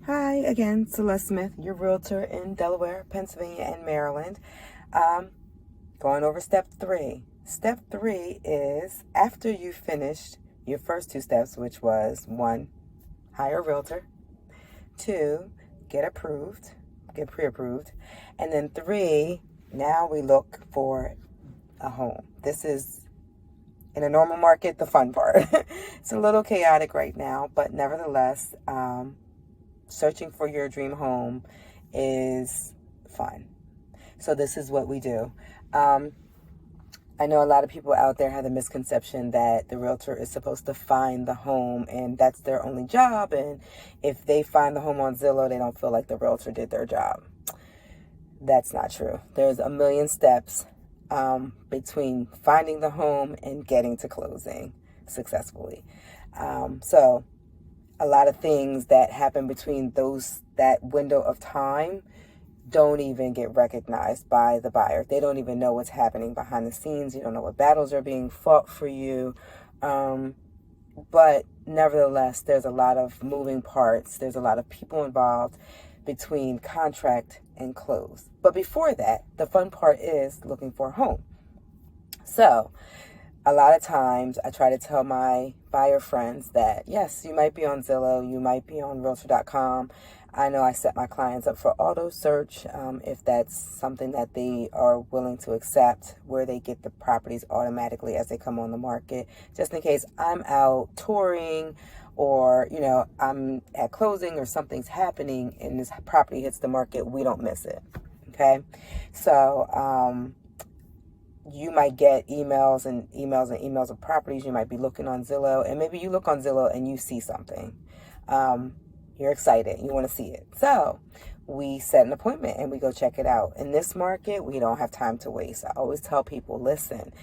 Hi again, Celeste Smith, your realtor in Delaware, Pennsylvania, and Maryland. Going over step 3. Step 3 is after you finished your first 2 steps, which was 1, hire a realtor, 2, get pre-approved, and then 3, now we look for a home. This is, in a normal market, the fun part. It's a little chaotic right now, but nevertheless, searching for your dream home is fun. So this is what we do. I know a lot of people out there have the misconception that the realtor is supposed to find the home and that's their only job. And if they find the home on Zillow, they don't feel like the realtor did their job. That's not true. There's a million steps between finding the home and getting to closing successfully. So a lot of things that happen between that window of time don't even get recognized by the buyer. They don't even know what's happening behind the scenes. You don't know what battles are being fought for you. But nevertheless, there's a lot of moving parts. There's a lot of people involved between contract and close. But before that, the fun part is looking for a home. So a lot of times I try to tell my buyer friends that, yes, you might be on Zillow, you might be on Realtor.com. I know I set my clients up for auto search if that's something that they are willing to accept, where they get the properties automatically as they come on the market, just in case I'm out touring or, I'm at closing or something's happening and this property hits the market, we don't miss it. Okay. So, you might get emails and emails of properties. You might be looking on Zillow, and maybe you look on Zillow and you see something. You're excited. You want to see it. So we set an appointment and we go check it out. In this market, we don't have time to waste. I always tell people, listen,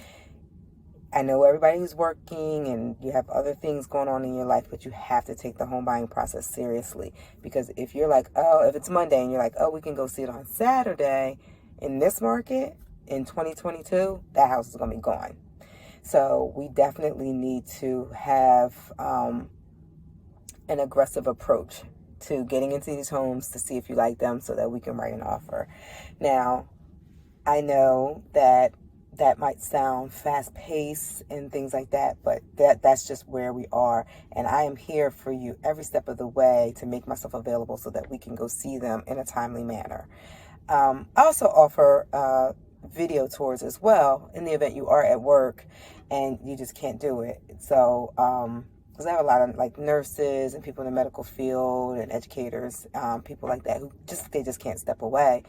I know everybody who's working and you have other things going on in your life, but you have to take the home buying process seriously. Because if you're like, if it's Monday and you're like, we can go see it on Saturday, in this market, in 2022, that house is going to be gone. So we definitely need to have an aggressive approach to getting into these homes to see if you like them so that we can write an offer. Now, I know that might sound fast-paced and things like that, but that's just where we are. And I am here for you every step of the way to make myself available so that we can go see them in a timely manner. I also offer video tours as well in the event you are at work and you just can't do it. So, because I have a lot of like nurses and people in the medical field and educators, people like that who they just can't step away.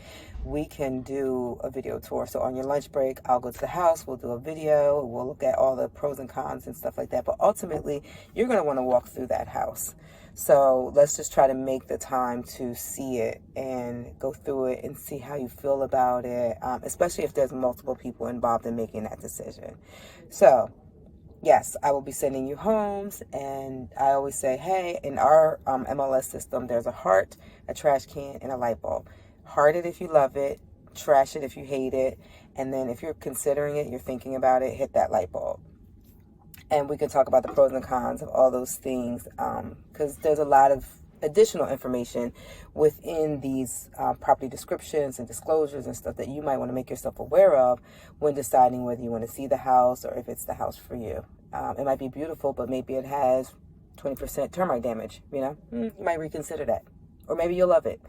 We can do a video tour. So on your lunch break, I'll go to the house, we'll do a video, we'll look at all the pros and cons and stuff like that. But ultimately, you're going to want to walk through that house. So let's just try to make the time to see it and go through it and see how you feel about it, especially if there's multiple people involved in making that decision. So yes, I will be sending you homes, and I always say, hey, in our MLS system, there's a heart, a trash can, and a light bulb. Heart it if you love it, trash it if you hate it, and then if you're considering it, you're thinking about it, hit that light bulb. And we can talk about the pros and cons of all those things because there's a lot of additional information within these property descriptions and disclosures and stuff that you might want to make yourself aware of when deciding whether you want to see the house or if it's the house for you. It might be beautiful, but maybe it has 20% termite damage. You might reconsider that, or maybe you'll love it.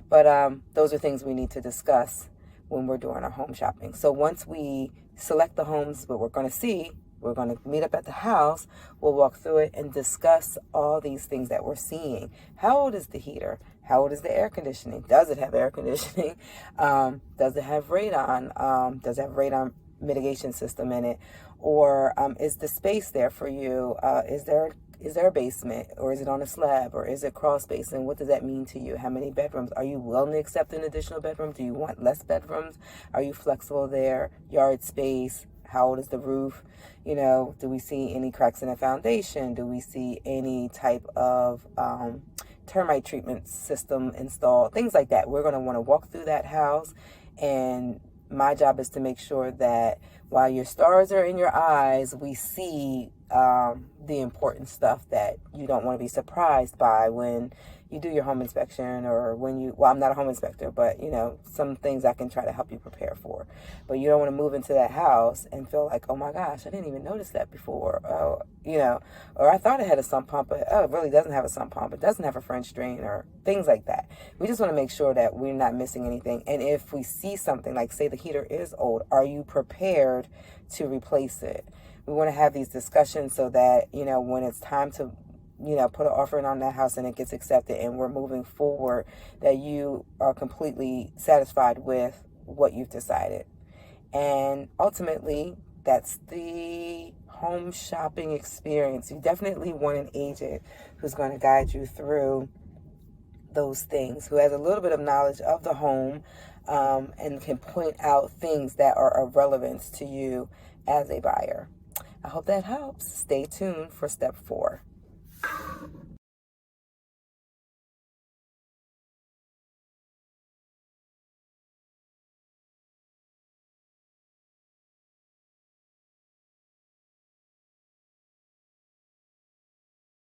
But those are things we need to discuss when we're doing our home shopping. So once we select the homes that we're going to see, we're going to meet up at the house. We'll walk through it and discuss all these things that we're seeing. How old is the heater? How old is the air conditioning? Does it have air conditioning? Does it have radon? Does it have radon mitigation system in it? Or is the space there for you? Is there a basement, or is it on a slab, or is it crawl space? And what does that mean to you? How many bedrooms? Are you willing to accept an additional bedroom? Do you want less bedrooms? Are you flexible there? Yard space? How old is the roof? Do we see any cracks in the foundation? Do we see any type of termite treatment system installed? Things like that. We're going to want to walk through that house, and my job is to make sure that while your stars are in your eyes, we see the important stuff that you don't want to be surprised by when you do your home inspection, or when you, well, I'm not a home inspector, but some things I can try to help you prepare for. But you don't want to move into that house and feel like, oh my gosh, I didn't even notice that before. Oh, or I thought it had a sump pump, but oh, it really doesn't have a sump pump. It doesn't have a French drain, or things like that. We just want to make sure that we're not missing anything. And if we see something, like say the heater is old, are you prepared to replace it? We want to have these discussions so that, when it's time to, put an offering on that house and it gets accepted and we're moving forward, that you are completely satisfied with what you've decided. And ultimately, that's the home shopping experience. You definitely want an agent who's going to guide you through those things, who has a little bit of knowledge of the home, and can point out things that are of relevance to you as a buyer. I hope that helps. Stay tuned for step 4.